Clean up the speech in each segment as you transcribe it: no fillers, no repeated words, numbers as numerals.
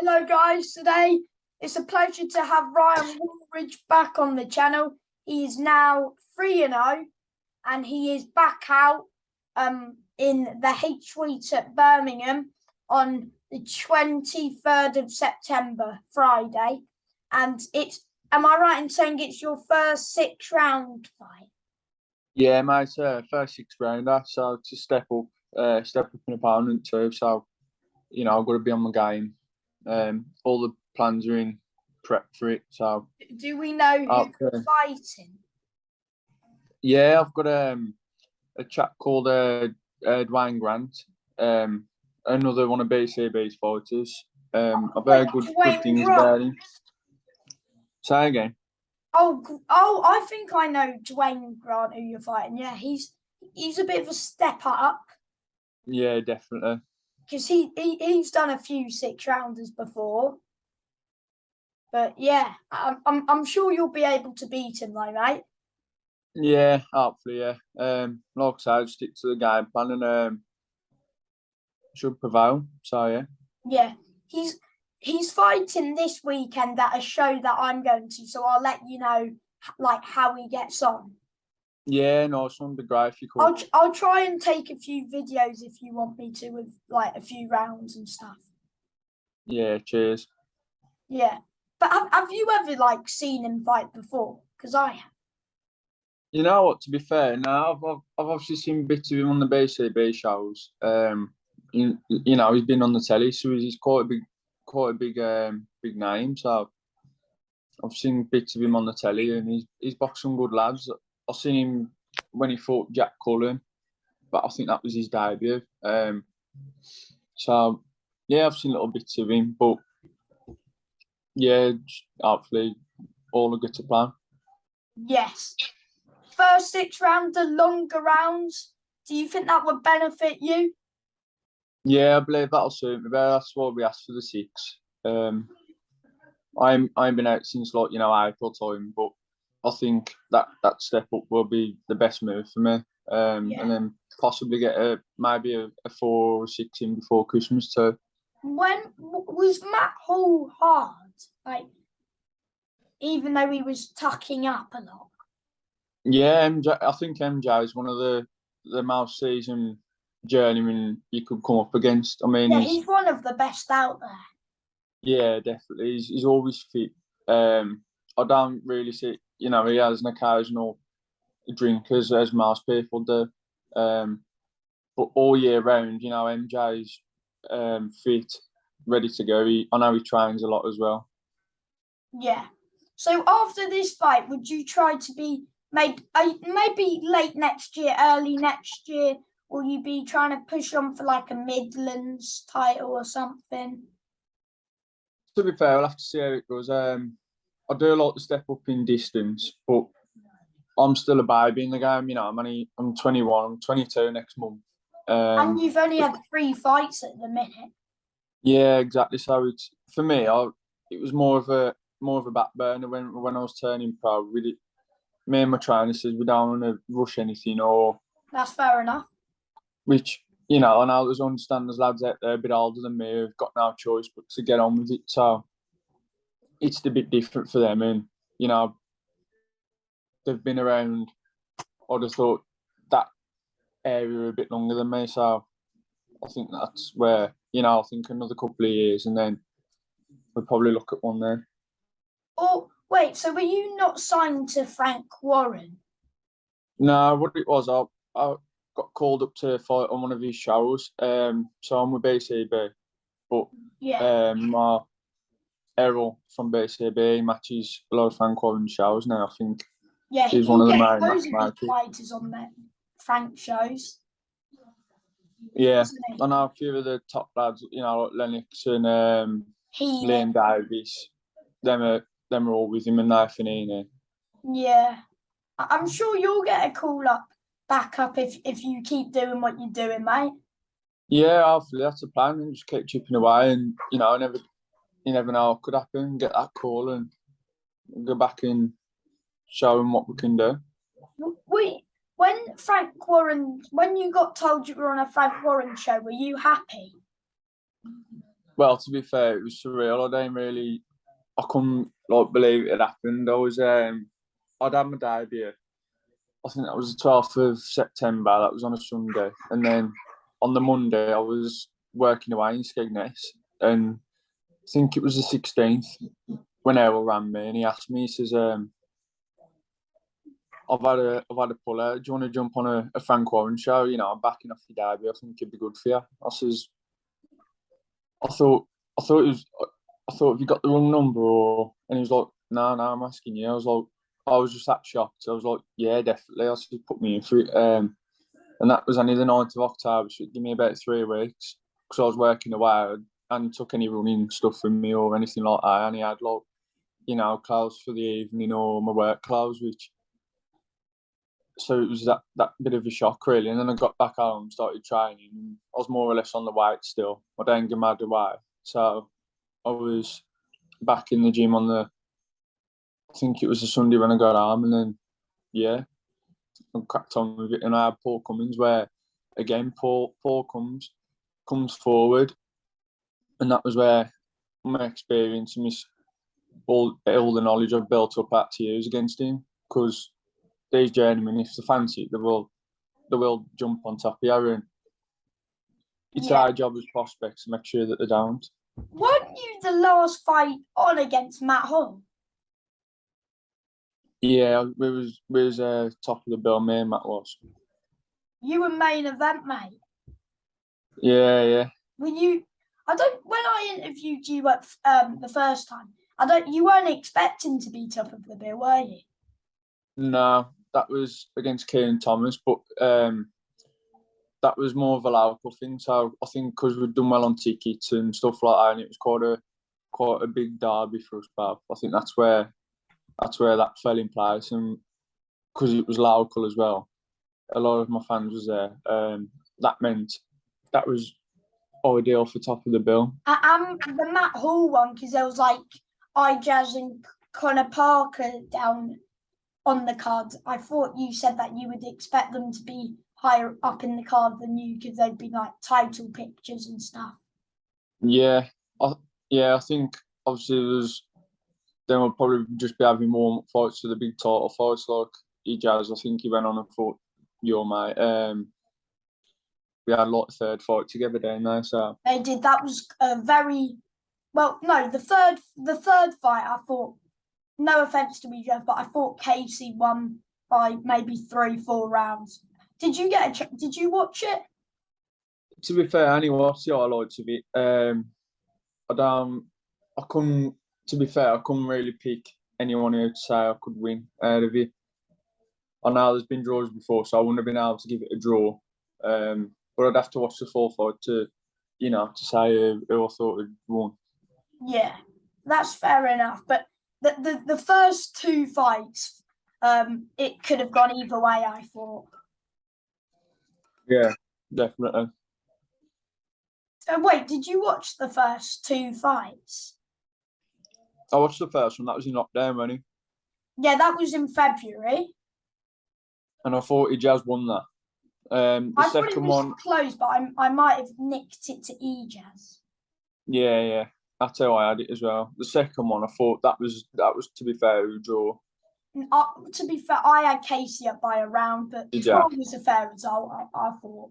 Hello guys, today it's a pleasure to have Ryan Woolridge back on the channel. He is now 3-0 and he is back out in the H-Suite at Birmingham on the 23rd of September, Friday. And am I right in saying it's your first 6-round fight? Yeah, mate, first 6-rounder, so to step up an opponent too. So, I've got to be on my game. All the plans are in prep for it. So, do we know who you're fighting? Yeah, I've got a chap called Dwayne Grant, another one of BCB's fighters. I've heard good things about him. Say again. Oh! I think I know Dwayne Grant, who you're fighting. Yeah, he's a bit of a step up. Yeah, definitely. Because he's done a few 6-rounders before. But yeah, I'm sure you'll be able to beat him, though, mate. Yeah, hopefully, yeah. Like I said, I'll stick to the game plan and should prevail. So yeah. Yeah, he's fighting this weekend at a show that I'm going to, so I'll let you know how he gets on. Yeah, no, it's gonna be great if you could. I'll try and take a few videos if you want me to, with a few rounds and stuff. Yeah, cheers. Yeah, but have you ever seen him fight before? Because I have. You know what? To be fair, now I've obviously seen bits of him on the BCB shows. He's been on the telly, so he's quite a big name. So I've seen bits of him on the telly, and he's boxed some good lads. I've seen him when he fought Jack Cullen, but I think that was his debut. So yeah, I've seen little bits of him, but yeah, hopefully all will get to plan. Yes. First 6-rounder, longer rounds. Do you think that would benefit you? Yeah, I believe that'll suit me better. That's why we asked for the 6. I've been out since April time, but I think that step up will be the best move for me. And then possibly get maybe a 4 or 6 in before Christmas too. When was Matt Hall hard? Even though he was tucking up a lot. Yeah, I think MJ is one of the most seasoned journeymen you could come up against. I mean, he's one of the best out there. Yeah, definitely. He's always fit. I don't really see, he has an occasional drink as most people do. But all year round, MJ's fit, ready to go. I know he trains a lot as well. Yeah. So after this fight, would you try to be maybe late next year, early next year? Will you be trying to push on for a Midlands title or something? To be fair, I'll have to see how it goes. I do like to step up in distance, but I'm still a baby in the game. I'm 21. I'm 22 next month. And you've only had 3 fights at the minute. Yeah, exactly. So it's for me. It was more of a back burner when I was turning pro. Me and my trainer says we don't want to rush anything, or that's fair enough. Which I know there's understanding lads out there a bit older than me who've got no choice but to get on with it. So it's a bit different for them, and they've been around. I'd have thought that area a bit longer than me, so I think that's where I think another couple of years, and then we'll probably look at one then. Oh wait, so were you not signed to Frank Warren? No, what it was, I got called up to fight on one of his shows. So I'm with BCB, but my Errol from BCB matches a lot of Frank Warren shows now. I think he's one of the main fighters on that Frank shows. Yeah, I know a few of the top lads, like Lennox and Liam Davis. Them are all with him and Nathanini. Yeah, I'm sure you'll get a call back up if you keep doing what you're doing, mate. Yeah, hopefully that's the plan, and just keep chipping away, and you never know what could happen. Get that call and go back and show them what we can do. When you got told you were on a Frank Warren show, were you happy? Well, to be fair, it was surreal. I couldn't like believe it had happened. I'd had my debut. I think that was the 12th of September. That was on a Sunday, and then on the Monday I was working away in Skegness, and I think it was the 16th when Errol rang me and he asked me. He says, I've had a puller. Do you want to jump on a Frank Warren show? You know, I'm backing off your debut. I think it'd be good for you. I says, I thought, I thought, have you got the wrong number? Or and he was like, no, I'm asking you. I was just that shocked. I was like, yeah, definitely. I said, put me in for it. And that was only the 9th of October. So it gave me about 3 weeks because I was working away and took any running stuff from me or anything like that. I only had like, you know, clothes for the evening or my work clothes, which so it was that bit of a shock really. And then I got back home, started training, and I was more or less on the weight still. I didn't get mad away. So I was back in the gym I think it was a Sunday when I got home, and then yeah, I cracked on with it. And I had Paul Cummins where again Paul comes forward, and that was where my experience and all the knowledge I've built up had to use against him, because these journeymen, if they fancy it, they will jump on top of you, and it's our job as prospects to make sure that they don't. Weren't you the last fight on against Matt Hull? Yeah, we was top of the bill, me and Matt was. You were main event, mate. Yeah. When I interviewed you at the first time, you weren't expecting to be top of the bill, were you? No, that was against Kieran Thomas, but that was more of a local thing. So I think because we'd done well on tickets and stuff like that, and it was quite a big derby for us both. I think that's where that fell in place, and because it was local as well, a lot of my fans was there. That meant that was ideal for top of the bill. The Matt Hall one, because there was like iJazz and Connor Parker down on the card. I thought you said that you would expect them to be higher up in the card than you, because they'd be like title pictures and stuff. Yeah, I think obviously then we'll probably just be having more fights for the big title fights like iJazz. I think he went on and fought your mate. We had a lot of third fight together down there, so they did. That was a very well. No, the third fight, I thought. No offense to me, Jeff, but I thought Casey won by maybe 3-4 rounds. Did you watch it? To be fair, I only watched the highlights of it. I couldn't. To be fair, I couldn't really pick anyone who to say I could win out of it. I know there's been draws before, so I wouldn't have been able to give it a draw. But I'd have to watch the full fight to say who I thought had won. Yeah, that's fair enough. But the first two fights, it could have gone either way, I thought. Yeah, definitely. So wait, did you watch the first two fights? I watched the first one. That was in lockdown, wasn't it? Yeah, that was in February. And I thought iJazz won that. I thought it was close, but I might have nicked it to iJazz. Yeah. That's how I had it as well. The second one, I thought that was to be fair, a draw. To be fair, I had Casey up by a round, but it was a fair result, I thought.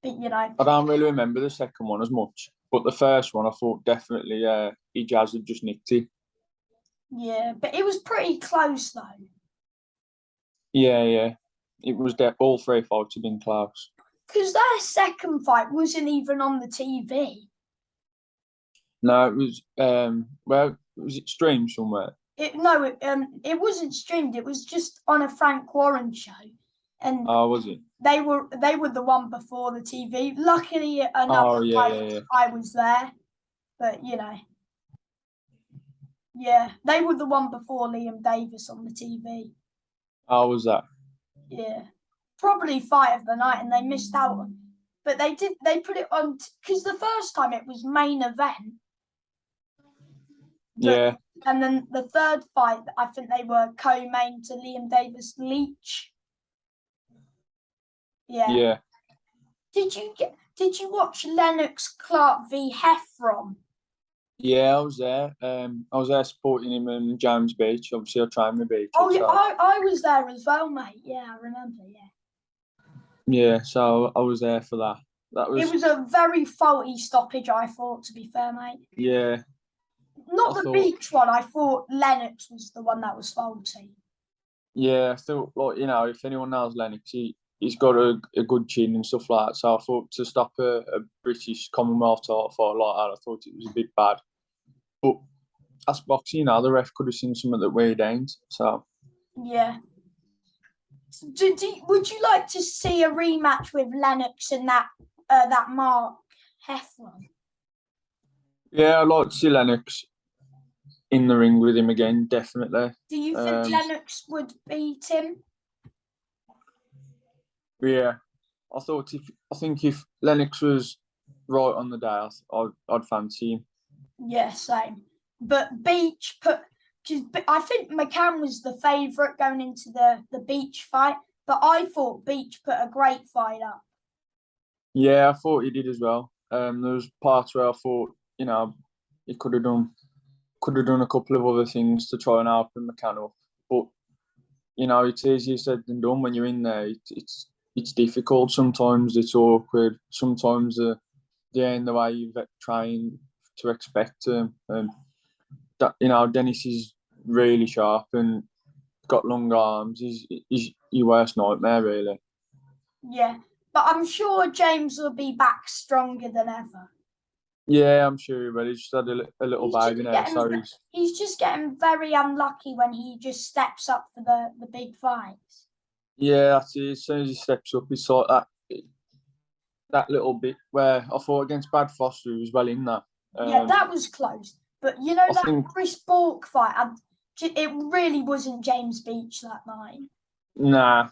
But you know, I don't really remember the second one as much, but the first one, I thought definitely iJazz had just nicked it. Yeah, but it was pretty close though. Yeah. It was all three fights have been close. Because their second fight wasn't even on the TV. No, it was. Was it streamed somewhere? It wasn't streamed. It was just on a Frank Warren show, and was it? They were the one before the TV. Luckily enough, I was there, but you know, yeah, they were the one before Liam Davis on the TV. How was that? Yeah, probably fight of the night, and they missed out. But they did. They put it on because the first time it was main event. Yeah. And then the third fight, I think they were co-main to Liam Davis Leach. Yeah. Did you watch Lennox Clark v Heffron? Yeah, I was there. I was there supporting him in James Beach. Obviously, I trained with Beach. Oh yeah, So I was there as well, mate. Yeah, I remember. Yeah, yeah, so I was there for that. That it was was a very faulty stoppage. I thought, to be fair, mate. yeah. Not I the thought beach one. I thought Lennox was the one that was faulty. yeah, I thought like if anyone knows Lennox, he's got a good chin and stuff like that. So I thought to stop a British Commonwealth title fight like that, I thought it was a bit bad. But as boxing, the ref could have seen something that we ain't. So Yeah. Would you like to see a rematch with Lennox and that Mark Heflin? yeah, I'd like to see Lennox in the ring with him again, definitely. Do you think Lennox would beat him? Yeah, I think if Lennox was right on the day, I'd fancy him. Yeah, same. But Beach put. I think McCann was the favourite going into the Beach fight, but I thought Beach put a great fight up. Yeah, I thought he did as well. There was parts where I thought, he could have done a couple of other things to try and help him McCann up. But it's easier said than done when you're in there. It's difficult. Sometimes it's awkward. Sometimes they ain't the way you're trying to expect them. And that Dennis is really sharp and got long arms. He's your worst nightmare, really. Yeah, but I'm sure James will be back stronger than ever. Yeah, I'm sure he will. He just had a little He's just baby now, so getting he's just getting very unlucky when he just steps up for the big fights. yeah. That's it. As soon as he steps up, it's like that little bit where I thought against Bad Foster, he was well in that. Yeah, that was close. But you know I that think Chris Bork fight, it really wasn't James Beach that night. nah.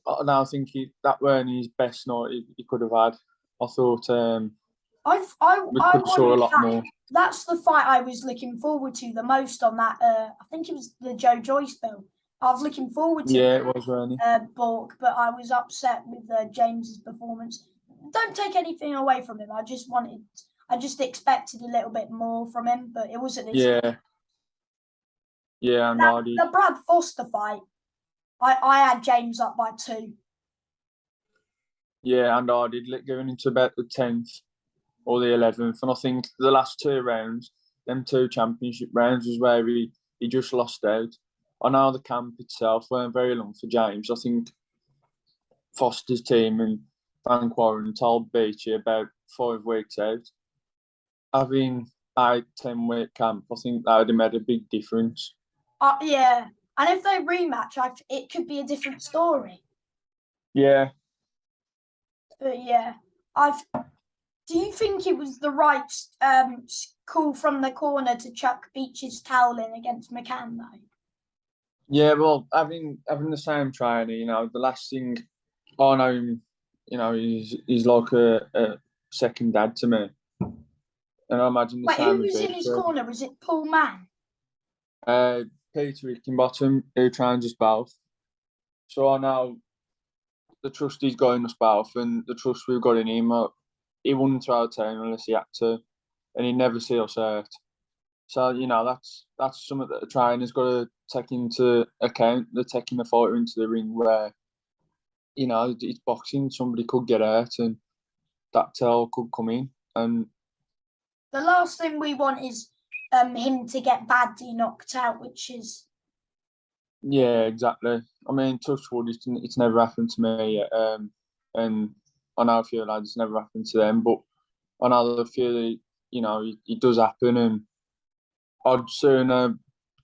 I now think that weren't his best night he could have had. I thought we I could have saw a wanted lot that. more. That's the fight I was looking forward to the most on that. I think it was the Joe Joyce bill. I was looking forward to Yeah, it was really. Bork, but I was upset with James's performance. Don't take anything away from him. I just expected a little bit more from him, but it wasn't his. Yeah, yeah, and I did. The Brad Foster fight, I had James up by 2. Yeah, and I did. Going into about the 10th or the 11th, and I think the last 2 rounds, them 2 championship rounds, was where he just lost out. I know the camp itself weren't very long for James. I think Foster's team and Frank Warren told Beachy about 5 weeks out. Having 8-10 week camp, I think that would have made a big difference. Yeah, and if they rematch, it could be a different story. Yeah, But yeah, I've. Do you think it was the right call from the corner to chuck Beach's towel in against McCann though? yeah. Well, having the same trainer, the last thing I know him, he's like a second dad to me, and I imagine the Wait, who same with was in his Beach. corner? Was it Paul Mann? Peter Rickenbottom, who trains us both. So I know the trust he's got in us both and the trust we've got in him. He wouldn't throw a town unless he had to, and he'd never see us hurt. So that's something that the trainer's got to take into account. They're taking the fighter into the ring where it's boxing. Somebody could get hurt, and that tail could come in. And The last thing we want is him to get badly knocked out, which is yeah, exactly. I mean, touch wood, it's never happened to me yet. And I know a few lads it's never happened to them, but I know a few that it does happen, and I'd sooner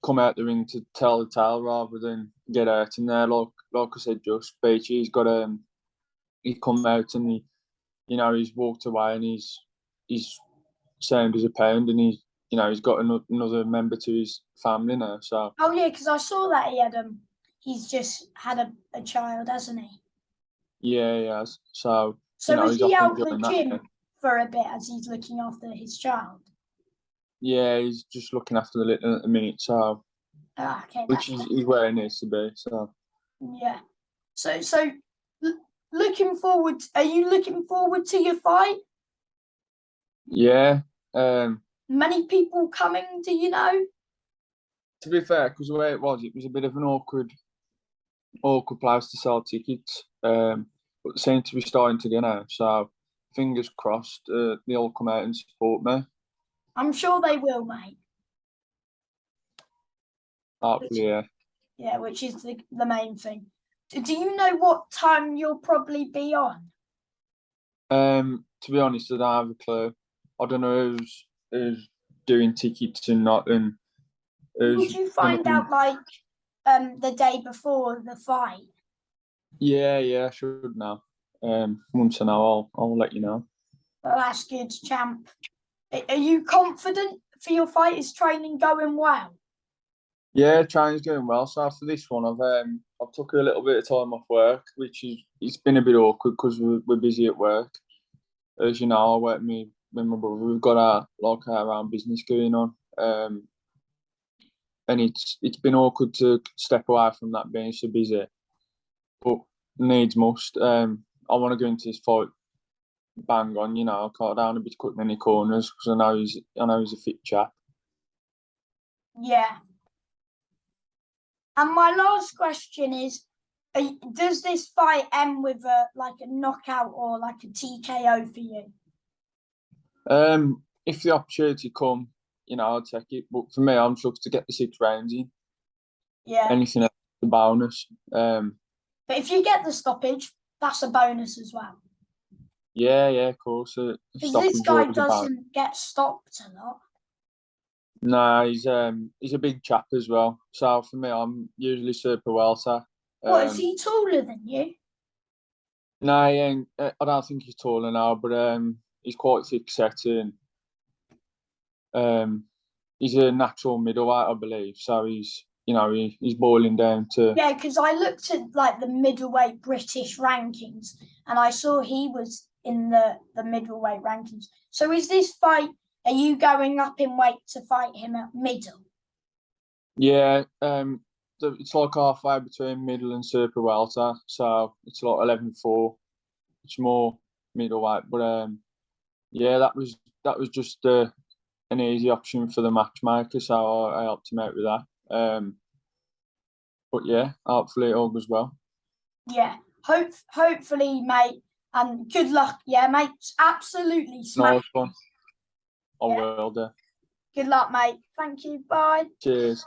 come out the ring to tell the tale rather than get hurt in there. Like I said, just Beachy, he's come out and he's walked away and he's sound as a pound, and he's got another member to his family now. So oh yeah, because I saw that he's just had a child, hasn't he? yeah, he has. So So is he's he off out the enjoying that now. gym for a bit as he's looking after his child? Yeah, he's just looking after the little at the minute. So Okay, which is where he needs to be. So yeah. So looking forward. Are you looking forward to your fight? yeah. many people coming, do you know? To be fair, because the way it was a bit of an awkward place to sell tickets. But they seem to be starting to get now. So fingers crossed, they all come out and support me. I'm sure they will, mate. Hopefully, yeah. Yeah, which is the main thing. Do you know what time you'll probably be on? To be honest, I don't have a clue. I don't know who's doing tickets and not, and Would you find out like the day before the fight? Yeah, I should know. Once I know, I'll let you know. Well, that's good, champ. Are you confident for your fight? Is training going well? Yeah, training's going well. So after this one, I've took a little bit of time off work, which is it's been a bit awkward because we're busy at work. As you know, I work with my brother. We've got our own business going on. And it's been awkward to step away from that being so busy. But needs must. I want to go into this fight bang on. You know, I don't want to be cutting any corners because I know he's a fit chap. Yeah. And my last question is, does this fight end with a knockout or like a TKO for you? If the opportunity come, you know, I'll take it. But for me, I'm just looking to get the 6 rounds in. Yeah. Anything else is a bonus. But if you get the stoppage, that's a bonus as well. Yeah, of course. Because this guy doesn't get stopped a lot. No, he's a big chap as well. So for me, I'm usually super welter. What, is he taller than you? No, he ain't. I don't think he's taller now, but he's quite thick set and he's a natural middleweight, I believe. So he's boiling down to. Yeah, because I looked at like the middleweight British rankings and I saw he was in the middleweight rankings. So is this fight, are you going up in weight to fight him at middle? Yeah, it's like halfway between middle and super welter, so it's like 11-4. It's more middleweight, but yeah, that was just an easy option for the matchmaker, so I helped him out with that. But yeah, hopefully it all goes well. Yeah, hopefully, mate, and good luck. Yeah, mate, absolutely smash. Nice one. I will do. Good luck, mate. Thank you. Bye. Cheers.